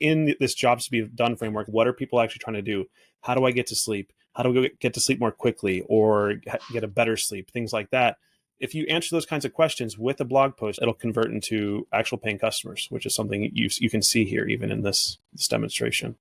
in this jobs to be done framework, what are people actually trying to do? How do I get to sleep? How do we get to sleep more quickly or get a better sleep? Things like that. If you answer those kinds of questions with a blog post, it'll convert into actual paying customers, which is something you can see here even in this demonstration.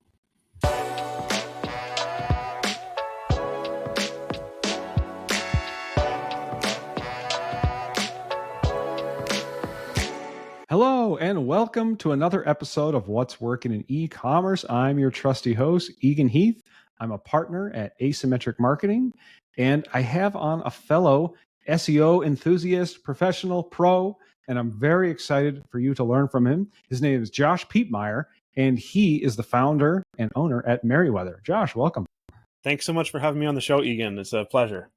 Hello, and welcome to another episode of What's Working in E-commerce. I'm your trusty host, Egan Heath. I'm a partner at Asymmetric Marketing, and I have on a fellow SEO enthusiast, professional, pro, and I'm very excited for you to learn from him. His name is Josh Piepmeier, and he is the founder and owner at Meriwether. Josh, welcome. Thanks so much for having me on the show, Egan. It's a pleasure.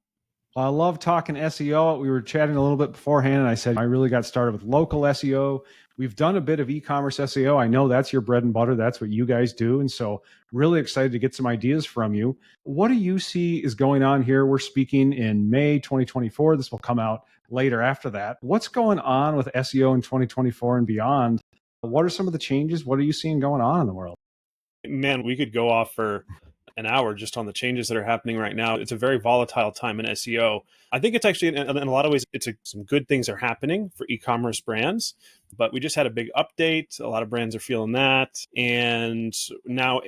I love talking SEO. We were chatting a little bit beforehand, and I said I really got started with local SEO. We've done a bit of e-commerce SEO. I know that's your bread and butter. That's what you guys do. And so really excited to get some ideas from you. What do you see is going on here? We're speaking in May 2024. This will come out later after that. What's going on with SEO in 2024 and beyond? What are some of the changes? What are you seeing going on in the world? Man, we could go off for an hour just on the changes that are happening right now. It's a very volatile time in SEO. I think it's actually, in a lot of ways, some good things are happening for e-commerce brands, but we just had a big update. A lot of brands are feeling that. And now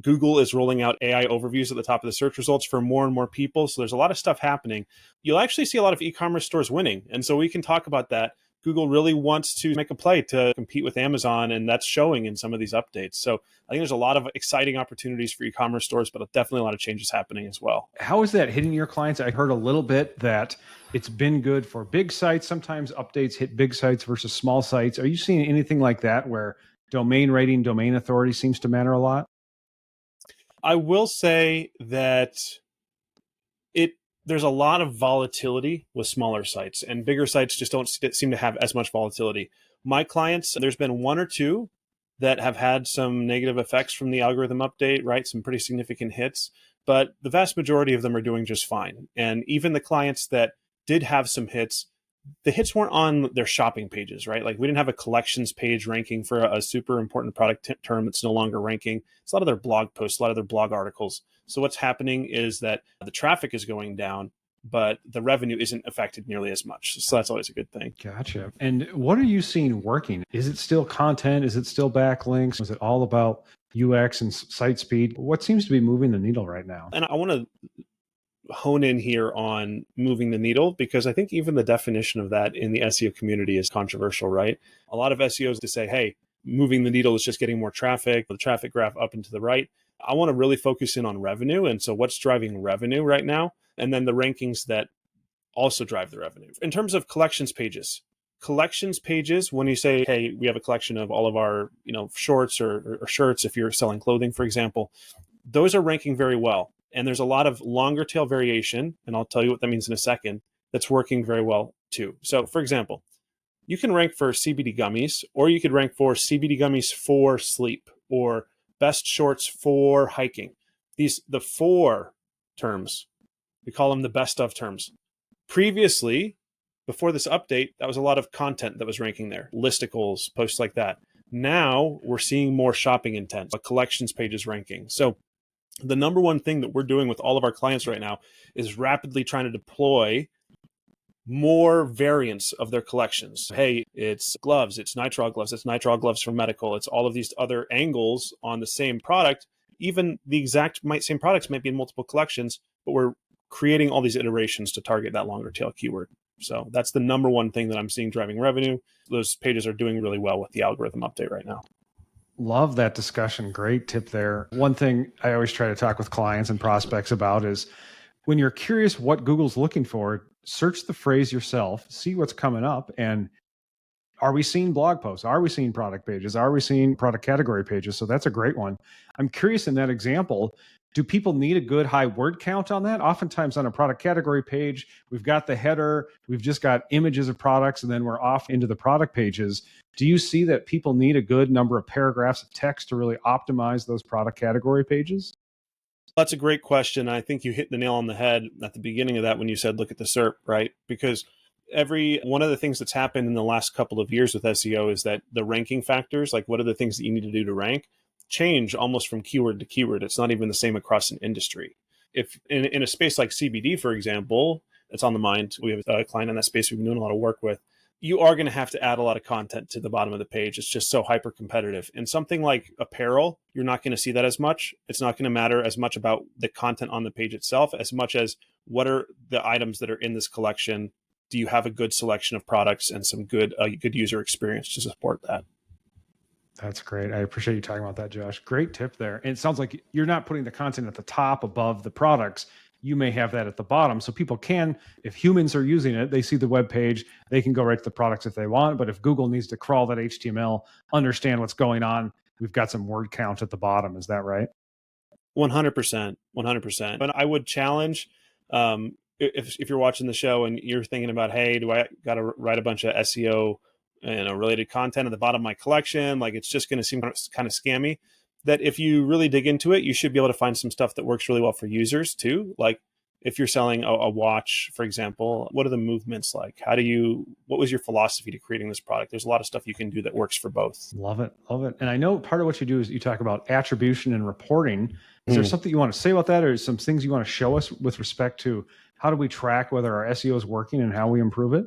Google is rolling out AI overviews at the top of the search results for more and more people. So there's a lot of stuff happening. You'll actually see a lot of e-commerce stores winning. And so we can talk about that. Google really wants to make a play to compete with Amazon, and that's showing in some of these updates. So I think there's a lot of exciting opportunities for e-commerce stores, but definitely a lot of changes happening as well. How is that hitting your clients? I heard a little bit that it's been good for big sites. Sometimes updates hit big sites versus small sites. Are you seeing anything like that where domain rating, domain authority seems to matter a lot? I will say that there's a lot of volatility with smaller sites, and bigger sites just don't seem to have as much volatility. My clients, there's been one or two that have had some negative effects from the algorithm update, right? Some pretty significant hits, but the vast majority of them are doing just fine. And even the clients that did have some hits, the hits weren't on their shopping pages, right? Like we didn't have a collections page ranking for a super important product term that's no longer ranking. It's a lot of their blog posts, a lot of their blog articles. So what's happening is that the traffic is going down, but the revenue isn't affected nearly as much. So that's always a good thing. Gotcha. And what are you seeing working? Is it still content? Is it still backlinks? Is it all about UX and site speed? What seems to be moving the needle right now? And I want to hone in here on moving the needle, because I think even the definition of that in the SEO community is controversial, right? A lot of SEOs to say, hey, moving the needle is just getting more traffic, the traffic graph up and to the right. I want to really focus in on revenue. And so what's driving revenue right now? And then the rankings that also drive the revenue. In terms of collections pages, when you say, hey, we have a collection of all of our shorts or shirts, if you're selling clothing, for example, those are ranking very well. And there's a lot of longer tail variation, and I'll tell you what that means in a second, that's working very well too. So for example, you can rank for CBD gummies, or you could rank for CBD gummies for sleep, or best shorts for hiking. The four terms, we call them the best of terms. Previously, before this update, that was a lot of content that was ranking there, listicles, posts like that. Now we're seeing more shopping intent, a collections pages ranking. So the number one thing that we're doing with all of our clients right now is rapidly trying to deploy more variants of their collections. Hey, it's gloves, it's nitrile gloves for medical, it's all of these other angles on the same product. Even the exact same products might be in multiple collections, but we're creating all these iterations to target that longer tail keyword. So that's the number one thing that I'm seeing driving revenue. Those pages are doing really well with the algorithm update right now. Love that discussion. Great tip there. One thing I always try to talk with clients and prospects about is when you're curious what Google's looking for, search the phrase yourself, see what's coming up, and are we seeing blog posts? Are we seeing product pages? Are we seeing product category pages? So that's a great one. I'm curious in that example, do people need a good high word count on that? Oftentimes on a product category page, we've got the header, we've just got images of products, and then we're off into the product pages. Do you see that people need a good number of paragraphs of text to really optimize those product category pages? That's a great question. I think you hit the nail on the head at the beginning of that when you said, look at the SERP, right? Because one of the things that's happened in the last couple of years with SEO is that the ranking factors, like what are the things that you need to do to rank, change almost from keyword to keyword. It's not even the same across an industry. If in a space like CBD, for example, it's on the mind. We have a client in that space we've been doing a lot of work with. You are going to have to add a lot of content to the bottom of the page. It's just so hyper competitive. In something like apparel, you're not going to see that as much. It's not going to matter as much about the content on the page itself as much as what are the items that are in this collection. Do you have a good selection of products and some good user experience to support that? That's great. I appreciate you talking about that, Josh. Great tip there. And it sounds like you're not putting the content at the top above the products. You may have that at the bottom. So people can, if humans are using it, they see the web page, they can go right to the products if they want. But if Google needs to crawl that HTML, understand what's going on, we've got some word count at the bottom. Is that right? 100%. 100%. And I would challenge, if you're watching the show and you're thinking about, hey, do I got to write a bunch of SEO related content at the bottom of my collection? Like, it's just going to seem kind of scammy. That if you really dig into it, you should be able to find some stuff that works really well for users too. Like if you're selling a watch, for example, what are the movements like? What was your philosophy to creating this product? There's a lot of stuff you can do that works for both. Love it. Love it. And I know part of what you do is you talk about attribution and reporting. Is there something you want to say about that, or some things you want to show us with respect to how do we track whether our SEO is working and how we improve it?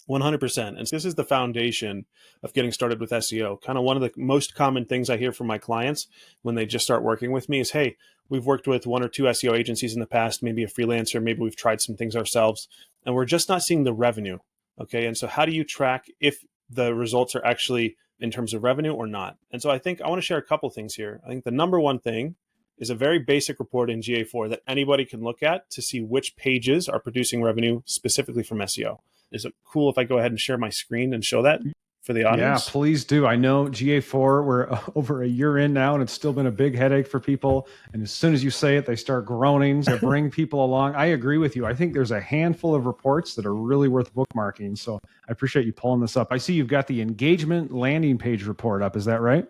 100%. And this is the foundation of getting started with SEO. Kind of one of the most common things I hear from my clients when they just start working with me is, hey, we've worked with 1 or 2 SEO agencies in the past, maybe a freelancer, maybe we've tried some things ourselves, and we're just not seeing the revenue. Okay. And so how do you track if the results are actually in terms of revenue or not? And so I think I want to share a couple things here. I think the number one thing is a very basic report in GA4 that anybody can look at to see which pages are producing revenue specifically from SEO. Is it cool if I go ahead and share my screen and show that for the audience? Yeah, please do. I know GA4, we're over a year in now, and it's still been a big headache for people. And as soon as you say it, they start groaning to bring people along. I agree with you. I think there's a handful of reports that are really worth bookmarking. So I appreciate you pulling this up. I see you've got the engagement landing page report up. Is that right?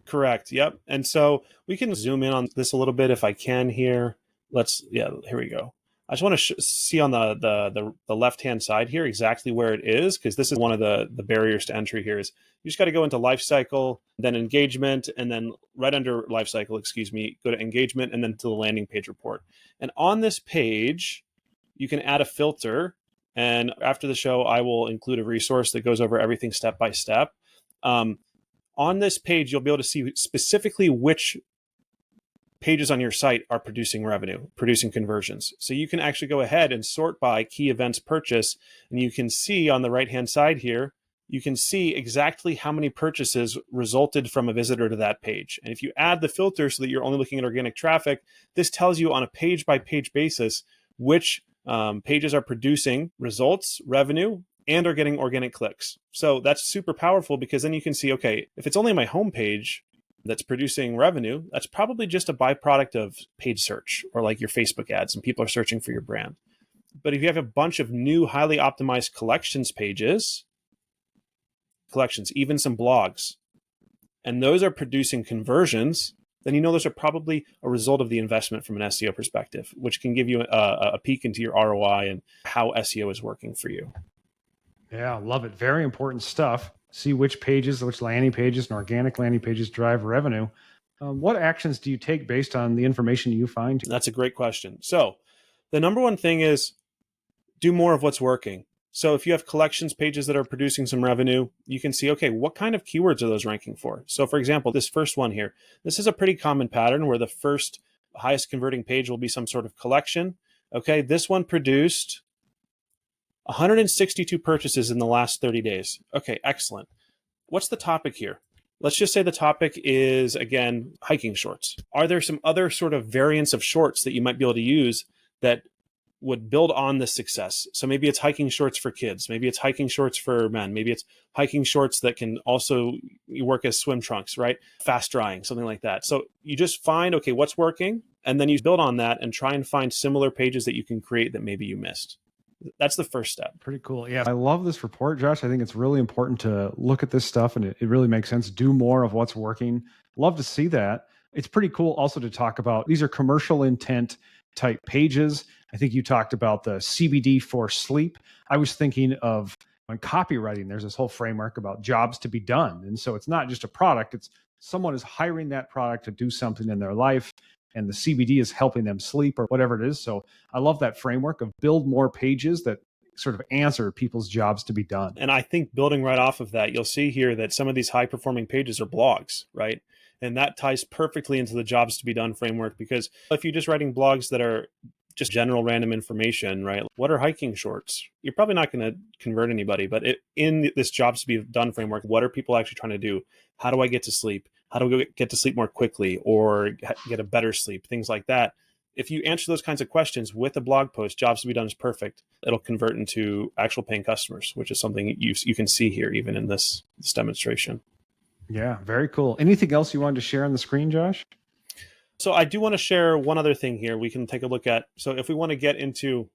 Correct. Yep. And so we can zoom in on this a little bit if I can here. Here we go. I just want to see on the left-hand side here exactly where it is, because this is one of the barriers to entry here is you just got to go into lifecycle, then engagement, and then right under lifecycle, go to engagement and then to the landing page report. And on this page, you can add a filter. And after the show, I will include a resource that goes over everything step by step. On this page, you'll be able to see specifically which pages on your site are producing revenue, producing conversions. So you can actually go ahead and sort by key events purchase, and you can see on the right-hand side here, you can see exactly how many purchases resulted from a visitor to that page. And if you add the filter so that you're only looking at organic traffic, this tells you on a page-by-page basis which pages are producing results, revenue, and are getting organic clicks. So that's super powerful because then you can see, okay, if it's only my homepage that's producing revenue, that's probably just a byproduct of paid search or like your Facebook ads and people are searching for your brand. But if you have a bunch of new highly optimized collections pages, even some blogs, and those are producing conversions, then you know those are probably a result of the investment from an SEO perspective, which can give you a peek into your ROI and how SEO is working for you. Yeah, love it. Very important stuff. See which landing pages and organic landing pages drive revenue. What actions do you take based on the information you find? That's a great question. So the number one thing is do more of what's working. So if you have collections pages that are producing some revenue, you can see, okay, what kind of keywords are those ranking for? So for example, this first one here, this is a pretty common pattern where the first highest converting page will be some sort of collection. Okay, this one produced 162 purchases in the last 30 days. Okay, excellent. What's the topic here? Let's just say the topic is, again, hiking shorts. Are there some other sort of variants of shorts that you might be able to use that would build on this success? So maybe it's hiking shorts for kids. Maybe it's hiking shorts for men. Maybe it's hiking shorts that can also work as swim trunks, right? Fast drying, something like that. So you just find, okay, what's working? And then you build on that and try and find similar pages that you can create that maybe you missed. That's the first step. Pretty cool. Yeah. I love this report, Josh. I think it's really important to look at this stuff and it really makes sense. Do more of what's working. Love to see that. It's pretty cool also to talk about, these are commercial intent type pages. I think you talked about the CBD for sleep. I was thinking of on copywriting, there's this whole framework about jobs to be done. And so it's not just a product, it's someone is hiring that product to do something in their life, and the CBD is helping them sleep or whatever it is. So I love that framework of build more pages that sort of answer people's jobs to be done. And I think building right off of that, you'll see here that some of these high performing pages are blogs, right? And that ties perfectly into the jobs to be done framework, because if you're just writing blogs that are just general random information, right? What are hiking shorts? You're probably not going to convert anybody, but in this jobs to be done framework, what are people actually trying to do? How do I get to sleep? How do we get to sleep more quickly or get a better sleep? Things like that. If you answer those kinds of questions with a blog post, jobs to be done is perfect. It'll convert into actual paying customers, which is something you can see here even in this demonstration. Yeah, very cool. Anything else you wanted to share on the screen, Josh? So I do want to share one other thing here. We can take a look at. So if we want to get into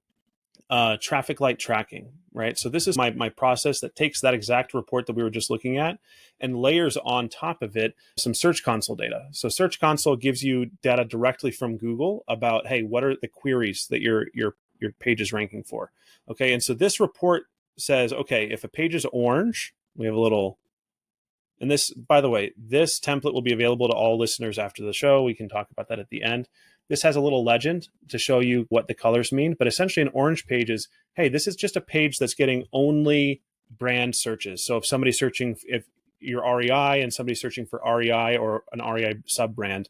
traffic light tracking, right? So this is my process that takes that exact report that we were just looking at and layers on top of it some Search Console data. So Search Console gives you data directly from Google about, hey, what are the queries that your page is ranking for? Okay, and so this report says, okay, if a page is orange, we have a little, and this, by the way, this template will be available to all listeners after the show. We can talk about that at the end. This has a little legend to show you what the colors mean, but essentially an orange page is, hey, this is just a page that's getting only brand searches. So if somebody's searching, if you're REI and somebody's searching for REI or an REI sub-brand,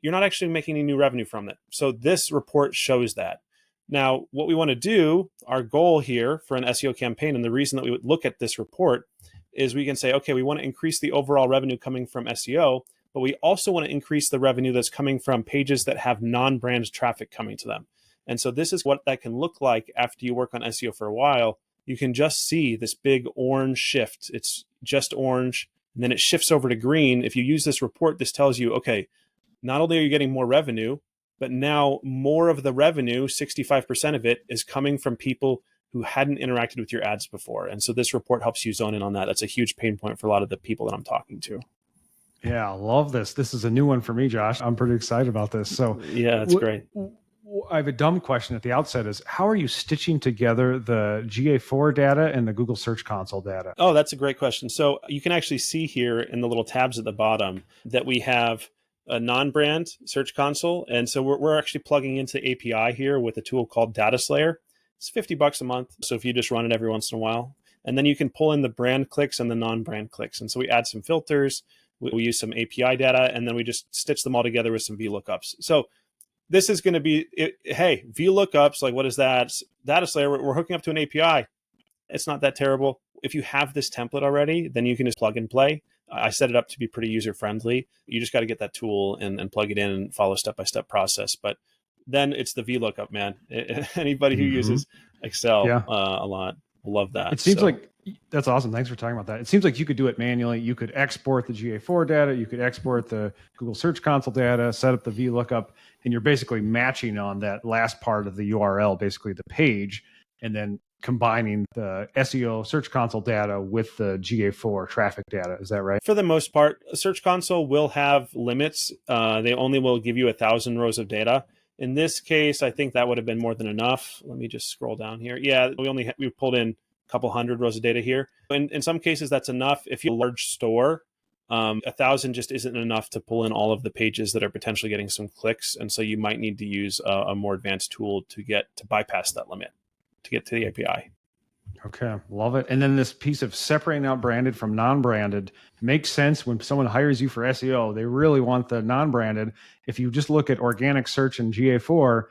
you're not actually making any new revenue from it. So this report shows that. Now, what we want to do, our goal here for an SEO campaign, and the reason that we would look at this report is we can say, okay, we want to increase the overall revenue coming from SEO, but we also want to increase the revenue that's coming from pages that have non-brand traffic coming to them. And so this is what that can look like after you work on SEO for a while. You can just see this big orange shift. It's just orange, and then it shifts over to green. If you use this report, this tells you, okay, not only are you getting more revenue, but now more of the revenue, 65% of it, is coming from people who hadn't interacted with your ads before. And so this report helps you zone in on that. That's a huge pain point for a lot of the people that I'm talking to. Yeah, I love this. This is a new one for me, Josh. I'm pretty excited about this. So yeah, that's great. I have a dumb question at the outset is, how are you stitching together the GA4 data and the Google Search Console data? Oh, that's a great question. So you can actually see here in the little tabs at the bottom that we have a non-brand Search Console. And so we're actually plugging into the API here with a tool called Data Slayer. It's $50 a month. So if you just run it every once in a while, and then you can pull in the brand clicks and the non-brand clicks. And so we add some filters, we use some API data, and then we just stitch them all together with some VLOOKUPs. So this is going to be, hey, VLOOKUPs, like what is that? Data Slayer, we're hooking up to an API. It's not that terrible. If you have this template already, then you can just plug and play. I set it up to be pretty user-friendly. You just got to get that tool and plug it in and follow step-by-step process. But then it's the VLOOKUP, man. Anybody who uses Excel a lot will love that. It seems like, that's awesome. Thanks for talking about that. It seems like you could do it manually. You could export the GA4 data. You could export the Google Search Console data, set up the VLOOKUP, and you're basically matching on that last part of the URL, basically the page, and then combining the SEO Search Console data with the GA4 traffic data. Is that right? For the most part, Search Console will have limits. They only will give you 1,000 rows of data. In this case, I think that would have been more than enough. Let me just scroll down here. Yeah, we pulled in a couple hundred rows of data here. In some cases, that's enough. If you're a large store, 1,000 just isn't enough to pull in all of the pages that are potentially getting some clicks. And so you might need to use a more advanced tool to bypass that limit, to get to the API. Okay, love it. And then this piece of separating out branded from non-branded makes sense when someone hires you for SEO. They really want the non-branded. If you just look at organic search and GA4,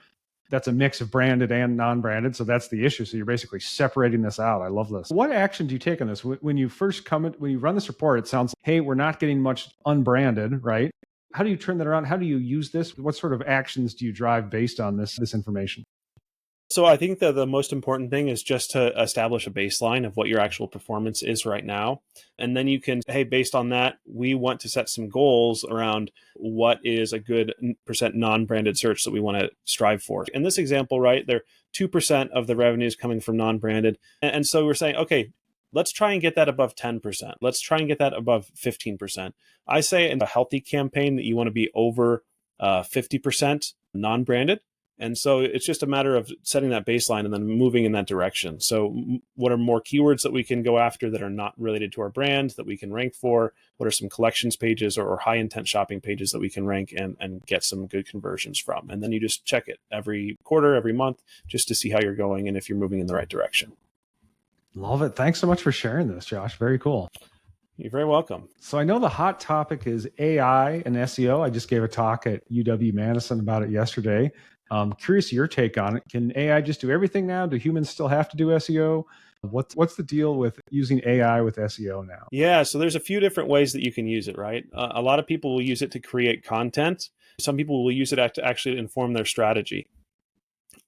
that's a mix of branded and non-branded. So that's the issue. So you're basically separating this out. I love this. What action do you take on this? When you first when you run this report, it sounds like, hey, we're not getting much unbranded, right? How do you turn that around? How do you use this? What sort of actions do you drive based on this information? So I think that the most important thing is just to establish a baseline of what your actual performance is right now. And then you can, hey, based on that, we want to set some goals around what is a good % non-branded search that we want to strive for. In this example, right, there 2% of the revenue is coming from non-branded. And so we're saying, okay, let's try and get that above 10%. Let's try and get that above 15%. I say in a healthy campaign that you want to be over 50% non-branded. And so it's just a matter of setting that baseline and then moving in that direction. So what are more keywords that we can go after that are not related to our brand that we can rank for? What are some collections pages or high intent shopping pages that we can rank and get some good conversions from? And then you just check it every quarter, every month, just to see how you're going and if you're moving in the right direction. Love it. Thanks so much for sharing this, Josh. Very cool. You're very welcome. So I know the hot topic is AI and SEO. I just gave a talk at UW-Madison about it yesterday. Curious your take on it. Can AI just do everything now? Do humans still have to do SEO? What's the deal with using AI with SEO now? Yeah, so there's a few different ways that you can use it, right? A lot of people will use it to create content. Some people will use it to actually inform their strategy.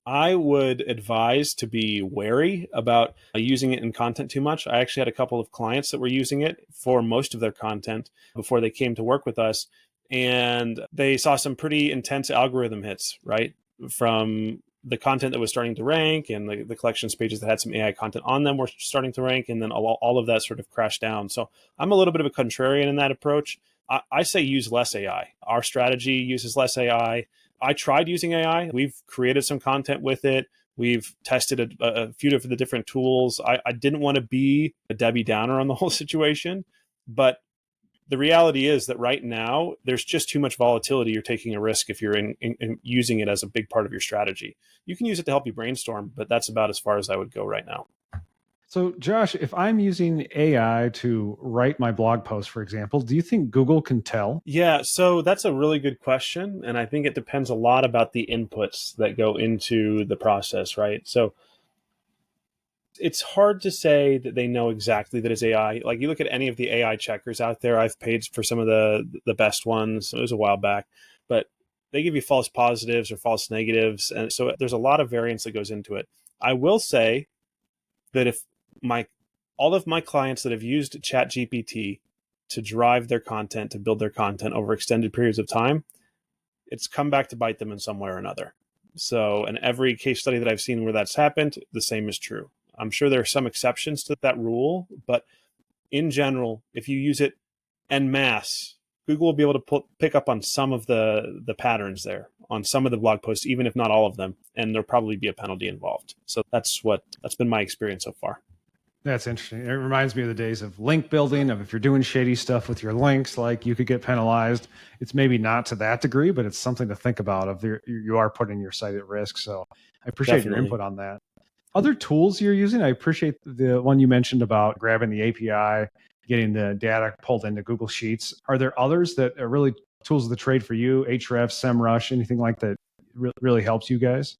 I would advise to be wary about using it in content too much. I actually had a couple of clients that were using it for most of their content before they came to work with us. And they saw some pretty intense algorithm hits, right? From the content that was starting to rank and the collections pages that had some AI content on them were starting to rank. And then all of that sort of crashed down. So I'm a little bit of a contrarian in that approach. I say use less AI. Our strategy uses less AI. I tried using AI. We've created some content with it. We've tested a few of the different tools. I didn't want to be a Debbie Downer on the whole situation, but the reality is that right now there's just too much volatility. You're taking a risk if you're in using it as a big part of your strategy. You can use it to help you brainstorm, but that's about as far as I would go right now. So Josh, if I'm using AI to write my blog post, for example, do you think Google can tell? Yeah, so that's a really good question. And I think it depends a lot about the inputs that go into the process, right? So it's hard to say that they know exactly that it's AI. Like you look at any of the AI checkers out there, I've paid for some of the best ones. It was a while back, but they give you false positives or false negatives. And so there's a lot of variance that goes into it. I will say that if all of my clients that have used ChatGPT to drive their content, to build their content over extended periods of time, it's come back to bite them in some way or another. So in every case study that I've seen where that's happened, the same is true. I'm sure there are some exceptions to that rule, but in general, if you use it en masse, Google will be able to pick up on some of the patterns there, on some of the blog posts, even if not all of them, and there'll probably be a penalty involved. So that's been my experience so far. That's interesting. It reminds me of the days of link building, of if you're doing shady stuff with your links, like you could get penalized. It's maybe not to that degree, but it's something to think about you are putting your site at risk. So I appreciate your input on that. Other tools you're using, I appreciate the one you mentioned about grabbing the API, getting the data pulled into Google Sheets. Are there others that are really tools of the trade for you? Ahrefs, SEMrush, anything like that really helps you guys?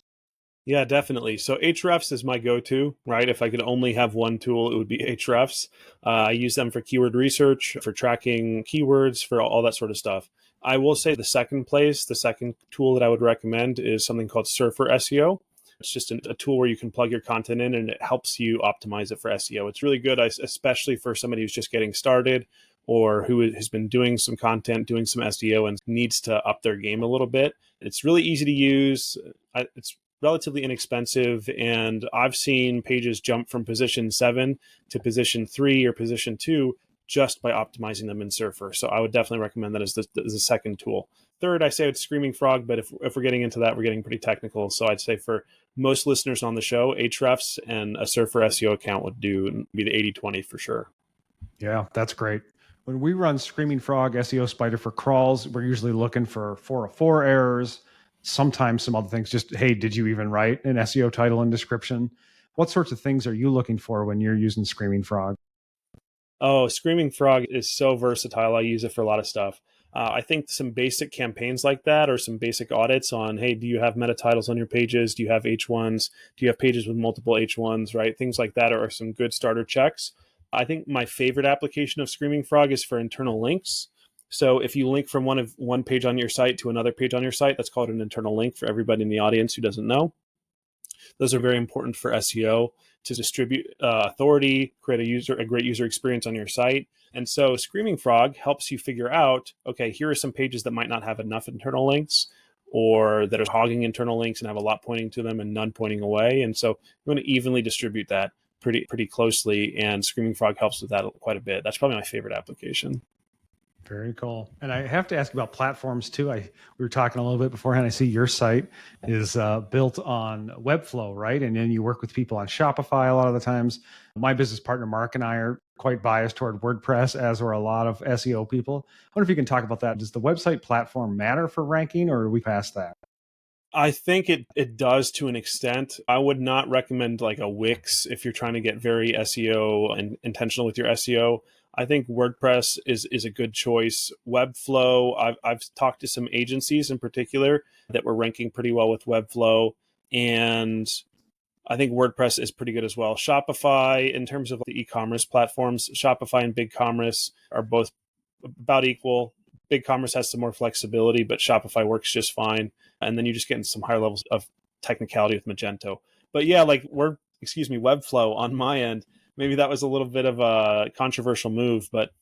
Yeah, definitely. So Ahrefs is my go-to, right? If I could only have one tool, it would be Ahrefs. I use them for keyword research, for tracking keywords, for all that sort of stuff. I will say the second tool that I would recommend is something called Surfer SEO. It's just a tool where you can plug your content in and it helps you optimize it for SEO. It's really good, especially for somebody who's just getting started or who has been doing some content, doing some SEO and needs to up their game a little bit. It's really easy to use. It's relatively inexpensive, and I've seen pages jump from position 7 to position 3 or position 2 just by optimizing them in Surfer. So I would definitely recommend that as the second tool. Third, I say it's Screaming Frog, but if we're getting into that, we're getting pretty technical. So I'd say for most listeners on the show, Ahrefs and a Surfer SEO account would be the 80-20 for sure. Yeah, that's great. When we run Screaming Frog SEO Spider for crawls, we're usually looking for 404 errors, sometimes some other things. Just, hey, did you even write an SEO title and description? What sorts of things are you looking for when you're using Screaming Frog? Oh, Screaming Frog is so versatile. I use it for a lot of stuff. I think some basic campaigns like that or some basic audits on, hey, do you have meta titles on your pages? Do you have H1s? Do you have pages with multiple H1s, right? Things like that are some good starter checks. I think my favorite application of Screaming Frog is for internal links. So if you link from one page on your site to another page on your site, that's called an internal link for everybody in the audience who doesn't know. Those are very important for SEO to distribute authority, create a great user experience on your site. And so Screaming Frog helps you figure out, okay, here are some pages that might not have enough internal links or that are hogging internal links and have a lot pointing to them and none pointing away. And so you want to evenly distribute that pretty closely. And Screaming Frog helps with that quite a bit. That's probably my favorite application. Very cool. And I have to ask about platforms too. We were talking a little bit beforehand. I see your site is built on Webflow, right? And then you work with people on Shopify a lot of the times. My business partner, Mark, and I are quite biased toward WordPress, as are a lot of SEO people. I wonder if you can talk about that. Does the website platform matter for ranking, or are we past that? I think it does to an extent. I would not recommend like a Wix if you're trying to get very SEO and intentional with your SEO. I think WordPress is a good choice. Webflow, I've talked to some agencies in particular that were ranking pretty well with Webflow, and I think WordPress is pretty good as well. Shopify, in terms of the e-commerce platforms, Shopify and BigCommerce are both about equal. BigCommerce has some more flexibility, but Shopify works just fine. And then you just get into some higher levels of technicality with Magento. But yeah, like Webflow on my end, maybe that was a little bit of a controversial move, but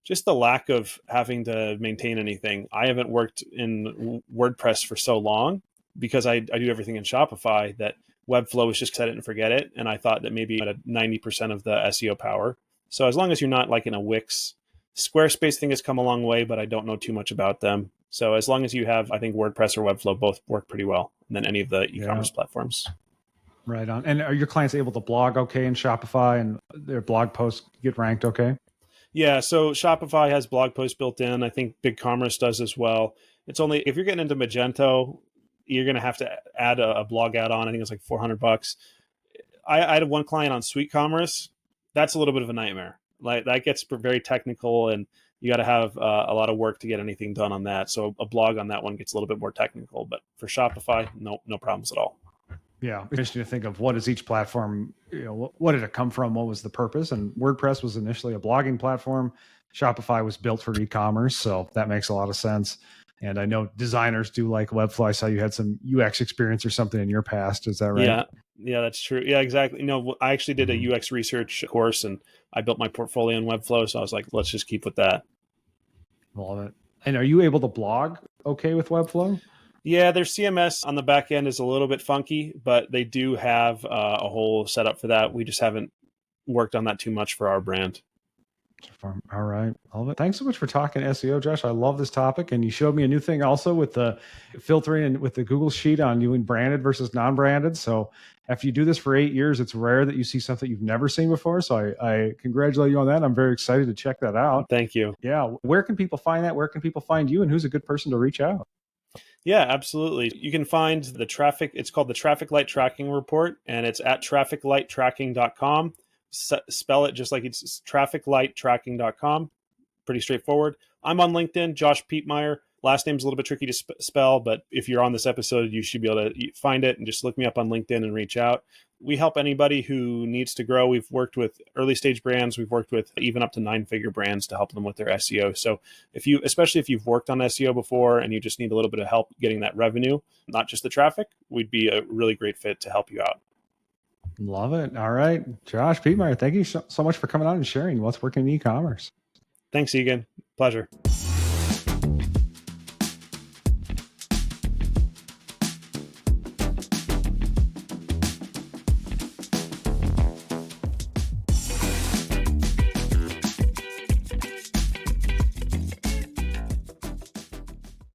just the lack of having to maintain anything. I haven't worked in WordPress for so long because I do everything in Shopify that Webflow was just set it and forget it. And I thought that maybe at 90% of the SEO power. So as long as you're not like in a Wix, Squarespace thing has come a long way, but I don't know too much about them. So as long as you have, I think WordPress or Webflow both work pretty well, and then any of the e-commerce platforms. Right on. And are your clients able to blog okay in Shopify, and their blog posts get ranked okay? Yeah, so Shopify has blog posts built in. I think BigCommerce does as well. It's only if you're getting into Magento, you're going to have to add a blog add-on. I think it's like $400. I had one client on SweetCommerce. That's a little bit of a nightmare. Like that gets very technical, and you got to have a lot of work to get anything done on that. So a blog on that one gets a little bit more technical. But for Shopify, no problems at all. Yeah, interesting to think of what is each platform, what did it come from? What was the purpose? And WordPress was initially a blogging platform. Shopify was built for e-commerce. So that makes a lot of sense. And I know designers do like Webflow. I saw you had some UX experience or something in your past. Is that right? Yeah, that's true. Yeah, exactly. No, I actually did a UX research course, and I built my portfolio in Webflow. So I was like, let's just keep with that. Love it. And are you able to blog okay with Webflow? Yeah, their CMS on the back end is a little bit funky, but they do have a whole setup for that. We just haven't worked on that too much for our brand. All right. Love it. Thanks so much for talking SEO, Josh. I love this topic. And you showed me a new thing also with the filtering and with the Google Sheet on doing branded versus non-branded. So after you do this for 8 years, it's rare that you see something you've never seen before. So I congratulate you on that. I'm very excited to check that out. Thank you. Yeah. Where can people find that? Where can people find you? And who's a good person to reach out? Yeah, absolutely. You can find the traffic. It's called the Traffic Light Tracking Report, and it's at trafficlighttracking.com. Spell it just like it's trafficlighttracking.com. Pretty straightforward. I'm on LinkedIn, Josh Piepmeier. Last name's a little bit tricky to spell, but if you're on this episode, you should be able to find it and just look me up on LinkedIn and reach out. We help anybody who needs to grow. We've worked with early stage brands. We've worked with even up to 9-figure brands to help them with their SEO. So especially if you've worked on SEO before and you just need a little bit of help getting that revenue, not just the traffic, we'd be a really great fit to help you out. Love it. All right. Josh Piepmeier, thank you so much for coming on and sharing what's working in e-commerce. Thanks, Eagan. Pleasure.